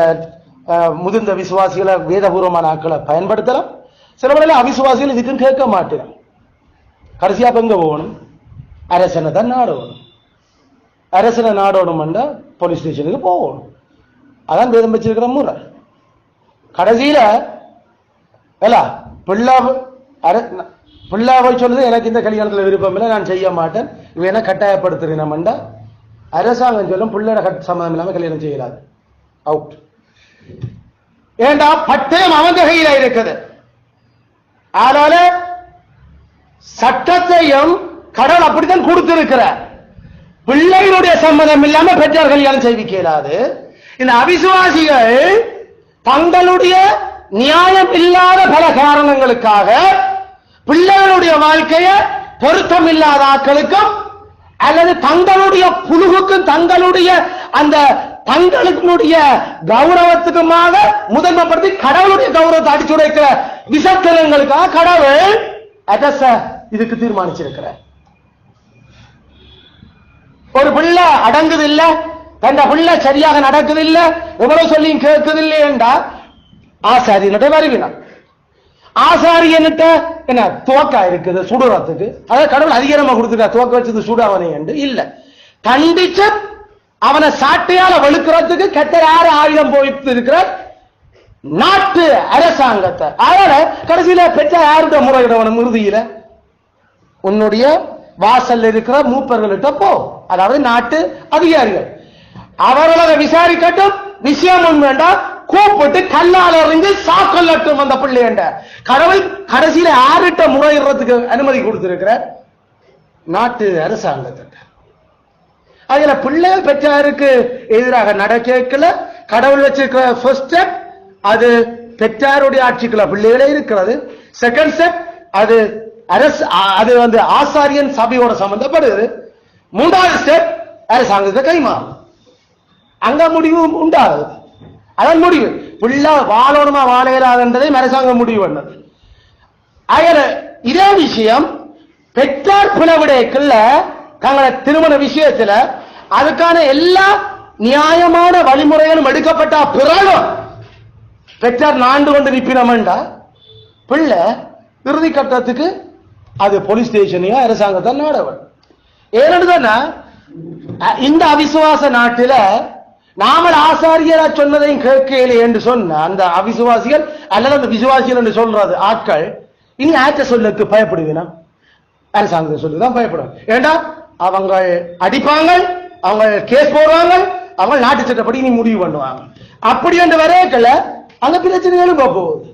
முதிர்ந்த விசுவாசிகளை வேதபூர்வமான ஆட்களை பயன்படுத்தலாம். சில வேளையில் அவிசுவாசிகள் இதுக்கும் கேட்க மாட்டேன். கடைசியா எங்க போகணும்? அரசனை தான் நாடணும். அரசனை நாடணும்னா போலீஸ் ஸ்டேஷனுக்கு போகணும். அதான் வேதம் வச்சிருக்கிற முறை. கடைசியில பிள்ளாவை சொல்லுது, எனக்கு இந்த கல்யாணத்தில் விருப்பம் இல்லை, நான் செய்ய மாட்டேன், இவன கட்டாயப்படுத்துறீங்கம்டா அரசாங்கம் சொல்லும் பிள்ளையோட சம்மதம் இல்லாம கல்யாணம் செய்யலாது, அவுட். ஏண்டா பட்டயம் அவன் கையில இருக்குது. அதனால சட்டத்தையும் கடவுள் அப்படித்தான் கொடுத்திருக்கிறார். பிள்ளைகளுடைய சம்மதம் இல்லாம பெற்றார் கல்யாணம் செய்விக்க இயலாது. இந்த அவிசுவாசிகள் தங்களுடைய நியாயம் இல்லாத பல காரணங்களுக்காக பிள்ளைகளுடைய வாழ்க்கையை பொருத்தம் இல்லாத ஆட்களுக்கும் அல்லது தங்களுடைய புழுகுக்கும் தங்களுடைய அந்த தங்களுடைய கௌரவத்துக்குமாக முதன்மைப்படுத்தி கடவுளுடைய கௌரவத்தை அடிச்சு உடைக்கிற விசத்தனங்களுக்காக கடவுள் இதுக்கு தீர்மானிச்சிருக்கிறார். ஒரு பிள்ளை அடங்குது இல்ல, தந்த பிள்ளை சரியாக நடக்குது இல்ல, எவ்வளவு சொல்லியும் கேட்குது இல்லை என்றா ஆசாரியன்கிட்ட வருவினான். ஆசாரியன்கிட்ட என்ன துவக்கா இருக்குது சுடுறதுக்கு, அதாவது கடவுள் அதிகாரமா கொடுத்துட்டா துவக்க வச்சது சுடாவனே என்று இல்ல, கண்டிச்சு அவனை சாட்டையால வெளுக்கிறதுக்கு கர்த்தர் யாரு ஆயுதம் போயிட்டு இருக்கிறார்? நாட்டு அரசாங்கத்தை. அதனால கடைசியில பெற்ற யாருடைய முறையிடவனும் இறுதியில உன்னுடைய வாசல் இருக்கிற மூப்பர்கள்ட்ட போ, அதாவது நாட்டு அதிகாரிகள். அவர்களை விசாரிக்கட்டும், விஷயம் ஒன்று வேண்டாம், கூப்பிட்டு கல்லால் அறிஞ்சு சாக்கொல்லட்டும் அந்த பிள்ளைண்ட. கடவுள் கடைசியில யாருட்ட முறையிடுறதுக்கு அனுமதி கொடுத்திருக்கிறார்? நாட்டு அரசாங்கத்திட்ட. அதுல பிள்ளைகள் பெற்றாருக்கு எதிராக நடக்கல. கடவுள் வச்சிருக்கிற ஃபர்ஸ்ட் ஸ்டெப் அது பெற்றாருடைய ஆட்சிக்குள்ள பிள்ளைகளே இருக்கிறது. செகண்ட் ஸ்டெப் அது அது ஆசாரியன் சபையோட சம்பந்தப்படுது. மூன்றாவது ஸ்டெப் அரசாங்கத்தை கைமாறும். அங்க முடிவு உண்டாகுது. அதன் முடிவு பிள்ளை வாழணுமா வாழையிலாததை அரசாங்கம் முடிவு பண்ணது. இதே விஷயம் பெற்றார் பிளவிடைக்குள்ள தங்களை திருமண விஷயத்துல அதுக்கான எல்லா நியாயமான வழிமுறைகளும் எடுக்கப்பட்ட பிறகு பெற்றார் நாண்டு கொண்டு நிற்பினமெண்டா பிள்ளை இறுதி கட்டத்துக்கு அது போலீஸ் ஸ்டேஷனையோ அரசாங்கத்தான் நாடவன். ஏன்னா இந்த அவிசுவாச நாட்டில நாமல் ஆசாரியரா சொன்னதையும் கேட்கல என்று சொன்ன அந்த அவிசுவாசிகள் அல்லது அந்த விசுவாசிகள் என்று சொல்றது ஆட்கள் இனி ஆற்ற சொல்லக்கு பயப்படுவீனா? அரசாங்கத்தை சொல்லுதான் பயப்படும். ஏண்டா அவங்க அடிப்பாங்க, அவங்க கேஸ் போடுவாங்க, அவங்க நாட்டு சட்டப்படி இனி முடிவு பண்ணுவாங்க. அப்படி என்று வரையக்கல அங்க பிரச்சனைகளும் போகுது.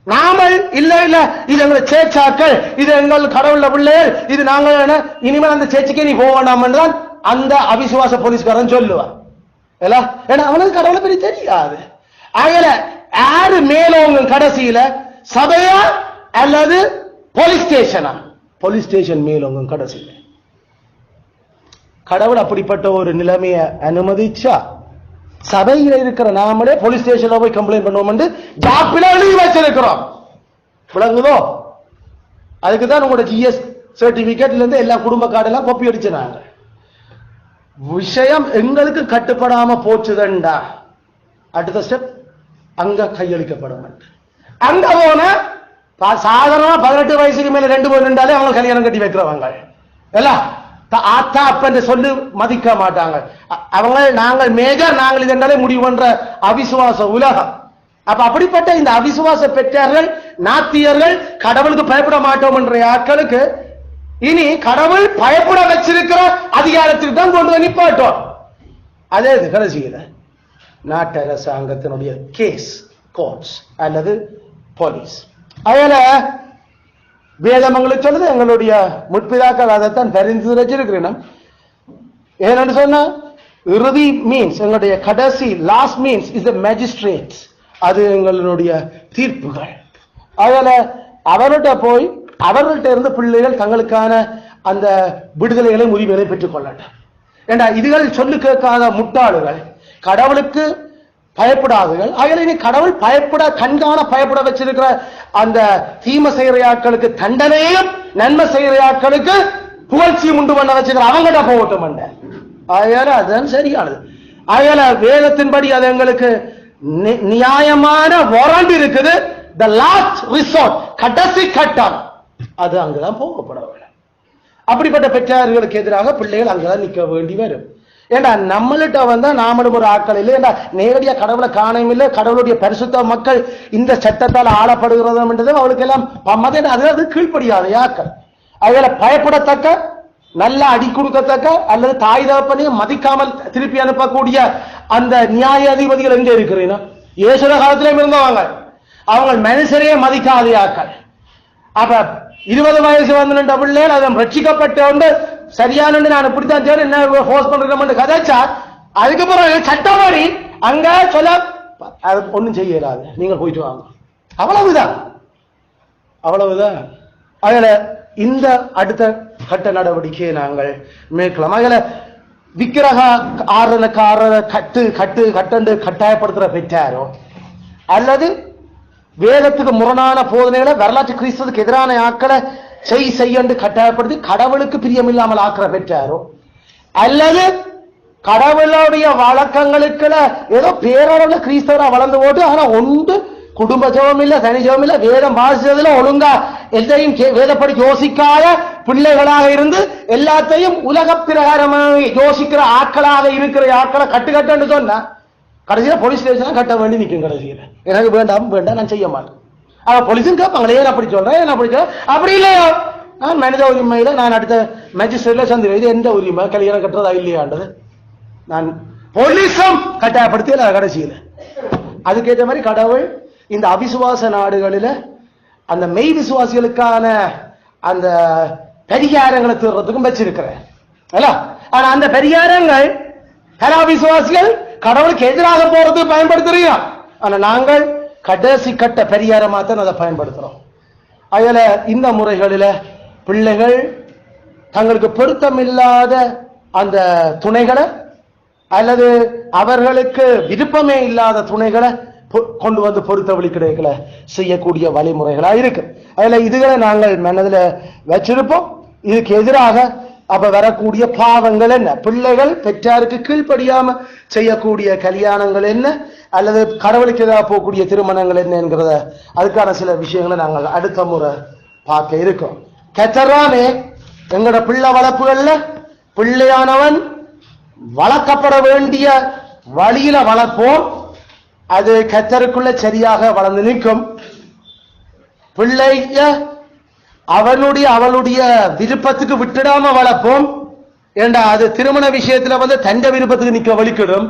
நாமல் இல்ல இல்ல இது எங்களை சேச்சாக்கள், இது எங்கள் கடவுள பிள்ளைகள், இது நாங்கள் இனிமேல் அந்த சேச்சிக்கே நீ போக வேண்டாம் தான் அந்த அவிசுவாச போலீஸ்காரன் சொல்லுவான். ஏன்னா அவனுக்கு கடவுளை பற்றி தெரியாது. ஆகல யாரு மேலோங்க கடைசியில சபையா அல்லது போலீஸ் ஸ்டேஷனா? போலீஸ் ஸ்டேஷன் மேலோங்க கடைசியில. கடவுள் அப்படிப்பட்ட ஒரு நிலைமையை அனுமதிச்சா சபையில இருக்கிற நாமளே போலீஸ் ஸ்டேஷன்ல போய் கம்ப்ளைண்ட் பண்ணுவோம் ஜாப்பில எழுதி வச்சிருக்கிறோம். விளங்குதோ? அதுக்குதான் உங்களோட ஜிஎஸ் சர்டிபிகேட்ல இருந்து எல்லா குடும்ப கார்டெல்லாம் காப்பி அடிச்சுனாங்க. விஷயம் எங்களுக்கு கட்டுப்படாம போச்சுதண்டா அடுத்த ஸ்டெப் அங்க கையளிக்கப்பட மாட்டேன். அங்க போன சாதாரணமா 18 வயசுக்கு மேல 2 பேர் நின்றாலே அவங்க கல்யாணம் கட்டி வைக்கிறவங்க எல்லாம் ஆத்தா அப்ப சொல்லு மதிக்க மாட்டாங்க. அவங்க நாங்கள் மேஜர், நாங்கள் இதனாலே முடிவு பண்ற அவிசுவாச உலகம். அப்ப அப்படிப்பட்ட இந்த அவிசுவாச பெற்றார்கள் நாத்தியர்கள் கடவுளுக்கு பயப்பட மாட்டோம் என்ற ஆட்களுக்கு இனி கடவுள் பயப்பட வச்சிருக்கிற அதிகாரத்துக்கு தான் கொண்டு வந்து நிப்பாட்டோம். அதே இது கடைசியில நாட்டு அரசாங்கத்தினுடைய கேஸ் கோர்ட்ஸ் அல்லது போலீஸ். அதனால வேதமங்களுக்கு சொல்லுது, எங்களுடைய முற்பிதாக்கள் அதைத்தான் தெரிந்து வச்சிருக்கிறேன். ஏன்னு சொன்னா இறுதி மீன்ஸ் எங்களுடைய கடைசி last means is the magistrate. அது எங்களுடைய தீர்ப்புகள். அதனால அவர்கிட்ட போய் அவர்கள்ட்ட இருந்து பிள்ளைகள் தங்களுக்கான அந்த விடுதலைகளை உரிமைகளை பெற்றுக் கொள்ளட்டும். ஏண்டா இதுகள் சொல்லு கேட்காத முட்டாளுகள், கடவுளுக்கு பயப்படாதுகள். ஆகல இனி கடவுள் பயப்பட கண்காண பயப்பட வச்சிருக்கிற அந்த தீமை செய்யறையாக்களுக்கு தண்டனையும் நன்மை செய்யறையாக்களுக்கு புகழ்ச்சியும் உண்டு பண்ண வச்சிருக்கிற அவங்ககிட்ட போகட்டும். ஆகையால அதுதான் சரியானது. ஆகையால வேதத்தின்படி அது எங்களுக்கு நியாயமான வாரண்ட் இருக்குது. த லாஸ்ட் ரிசோர்ட், கடைசி கட்டம், அது அங்குதான் போகப்பட வேண்டும். அப்படிப்பட்ட பெற்றார்களுக்கு எதிராக பிள்ளைகள் அங்கதான் நிற்க வேண்டி வரும். ஏண்டா நம்மள்கிட்ட வந்தா நாமளும் ஒரு ஆட்கள் இல்லை. ஏண்டா நேரடியா கடவுளை காணவும் இல்லை. கடவுளுடைய பரிசுத்த மக்கள் இந்த சட்டத்தால் ஆளப்படுகிறது அவளுக்கு எல்லாம் அது கீழ்ப்படியாது ஆக்கள். அதுல பயப்படத்தக்க, நல்ல அடி கொடுக்கத்தக்க அல்லது தாய் தகப்பனையும் மதிக்காமல் திருப்பி அனுப்பக்கூடிய அந்த நியாயாதிபதிகள் எங்க இருக்கிறீங்க? இயேசுர காலத்திலே இருந்தவங்க. அவங்க மனுஷரையே மதிக்காத ஆக்கள். அப்ப 20 வயசு வந்து பிள்ளைகள் அதை ரட்சிக்கப்பட்ட சரியான நான் இப்படித்தான் சரி என்ன போர்ஸ் பண்றேன் கதைச்சா அதுக்கப்புறம் சட்டப்படி அங்க சொல்ல அது ஒண்ணும் செய்யறாது, நீங்கள் போயிட்டு வாங்க, அவ்வளவுதான் அவ்வளவுதான். அதுல இந்த அடுத்த கட்ட நடவடிக்கையை நாங்கள் மேற்கலாம். அதுல விக்கிரக ஆரணக்காரரை கட்டு கட்டு கட்டண்டு கட்டாயப்படுத்துற பெற்றாரோ அல்லது வேதத்துக்கு முரணான போதனைகளை வரலாற்று கிறிஸ்தவத்துக்கு எதிரான ஆக்களை செய்யண்டு கட்டாயப்படுத்தி கடவுளுக்கு பிரியமில்லாமல் ஆக்கிற பெற்றாரோ அல்லது கடவுளுடைய வழக்கங்களுக்கு ஏதோ பேரளவுல கிறிஸ்தவரா வளர்ந்து போட்டு ஆனா ஒன்று குடும்ப ஜெபம் இல்ல, தனி ஜெபம் இல்ல, வேதம் வாசிச்சதுல ஒழுங்கா எதையும் வேதப்படி யோசிக்காத பிள்ளைகளாக இருந்து எல்லாத்தையும் உலக பிரகாரமாக யோசிக்கிற ஆட்களாக இருக்கிற ஆட்களை கட்டுன்னு சொன்னா கடைசியில போலீஸ் ஸ்டேஷன் கட்ட வேண்டி நிற்கும். கடைசியில எனக்கு வேண்டாம் வேண்டாம் நான் செய்ய மாட்டேன். அவ போலீஸும் கேட்பாங்களே ஏன் அப்படி சொல்றேன், ஏன் அப்படி சொல்றேன், அப்படி இல்லையோ நான் மனித உரிமையில நான் அடுத்த மேஜிஸ்ட்ரேட்ல சந்திரேன். இது எந்த உரிமை, கல்யாணம் கட்டுறதா இல்லையாண்டது நான் போலீஸும் கட்டாயப்படுத்தி கடைசியில. அதுக்கேற்ற மாதிரி கடவுள் இந்த அவிசுவாச நாடுகளில அந்த மெய் விசுவாசிகளுக்கான அந்த பரிகாரங்களை தீர்றதுக்கும் வச்சிருக்கிறேன். ஆனா அந்த பரிகாரங்கள் பல விசுவாசிகள் கடவுளுக்கு எதிராக போறது பயன்படுத்துறீங்க. ஆனா நாங்கள் கடைசி கட்ட பரிகாரமா தான் அதை பயன்படுத்துறோம். அதுல இந்த முறைகளில பிள்ளைகள் தங்களுக்கு பொருத்தமில்லாத அந்த துணைகளை அல்லது அவர்களுக்கு விருப்பமே இல்லாத துணைகளை கொண்டு வந்து பொருத்த வழிக்கிடைகளை செய்யக்கூடிய வழிமுறைகளா இருக்கு. அதுல இதுகளை நாங்கள் மனதில் வச்சிருப்போம். இதுக்கு எதிராக அப்ப வரக்கூடிய பாவங்கள் என்ன? பிள்ளைகள் பெற்றாருக்கு கீழ்ப்படியாம செய்யக்கூடிய கல்யாணங்கள் என்ன, அல்லது கடவுளுக்கு ஏதாவது போகக்கூடிய திருமணங்கள் என்ன என்கிறத அதுக்கான சில விஷயங்களை நாங்கள் அடுத்த முறை பார்க்க இருக்கோம். கத்தரானே எங்களோட பிள்ளை வளர்ப்புகள்ல பிள்ளையானவன் வளர்க்கப்பட வேண்டிய வழியில வளர்ப்போம். அது கத்தருக்குள்ள சரியாக வளர்ந்து நிற்கும். பிள்ளைய அவளுடைய விருப்பத்துக்கு விட்டுடாம வளர்ப்போம். ஏண்டா அது திருமண விஷயத்துல தண்ட விருப்பத்துக்கு நிக்க வலிக்கிடும்.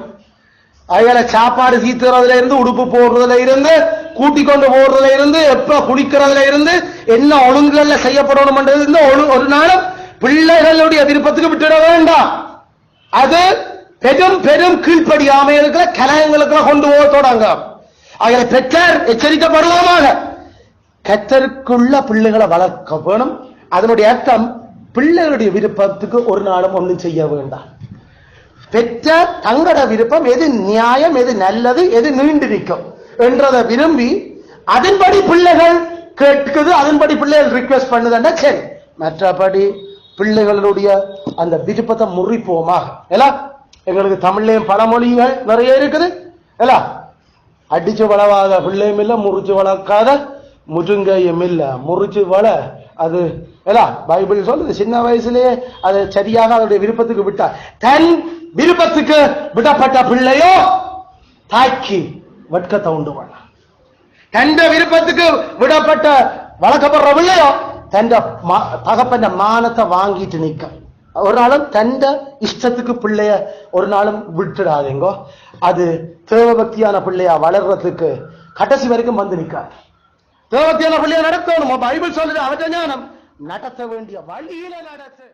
அதுல சாப்பாடு சீத்துறதுல இருந்து, உடுப்பு போடுறதுல இருந்து, கூட்டிக் கொண்டு போடுறதுல இருந்து, எப்ப குளிக்கிறதுல இருந்து, என்ன ஒழுங்குகள்ல செய்யப்படணும் ஒரு நாளும் பிள்ளைகளுடைய விருப்பத்துக்கு விட்டுட வேண்டாம். அது பெரும் பெரும் கீழ்ப்படியாம இருக்கிற கலகங்களுக்கு கொண்டு போக தொடங்க. அதில் பெற்றார் எச்சரிக்கப்படுவோமாக. கத்தருக்குள்ள பிள்ளைகளை வளர்க்க வேணும். அதனுடைய அர்த்தம் பிள்ளைகளுடைய விருப்பத்துக்கு ஒரு நாளும் ஒன்றும் செய்ய வேண்டாம். பெற்ற தங்கட விருப்பம் எது நியாயம், எது நல்லது, எது நீண்டு நிற்கும் என்றதை விரும்பி அதன்படி பிள்ளைகள் கேட்குது, அதன்படி பிள்ளைகள் ரிக்வெஸ்ட் பண்ணுதுன்னா சரி. மற்றபடி பிள்ளைகளுடைய அந்த விருப்பத்தை முறிப்போமாக. எல்லாம் எங்களுக்கு தமிழ்லையும் பழமொழிகள் நிறைய இருக்குது. எல்லாம் அடிச்சு வளவாத பிள்ளையும் இல்ல, முறிச்சு வளர்க்காத முருங்கையும் இல்ல, முறிச்சு வள. அது எல்லாம் பைபிள் சொல்லுது. சின்ன வயசுலயே அது சரியாக அதனுடைய விருப்பத்துக்கு விட்டா, தன் விருப்பத்துக்கு விடப்பட்ட பிள்ளையோ தாய்க்கு வெட்கத்தை உண்டு பண்ண. தன் விருப்பத்துக்கு விடப்பட்ட வளர்க்கப்படுற பிள்ளையோ தன் தகப்பன் மானத்தை வாங்கிட்டு நிற்க. ஒரு நாளும் தண்ட இஷ்டத்துக்கு பிள்ளைய ஒரு நாளும் விட்டுடாதீங்கோ. அது தேவபக்தியான பிள்ளையா வளர்றதுக்கு கடைசி வரைக்கும் வந்து நிற்காது. தேவபக்தியான பிள்ளையா நடத்தணும். பைபிள் சொல்லுது அவற்றை ஞானம் நடத்த வேண்டிய வழியில நடத்து.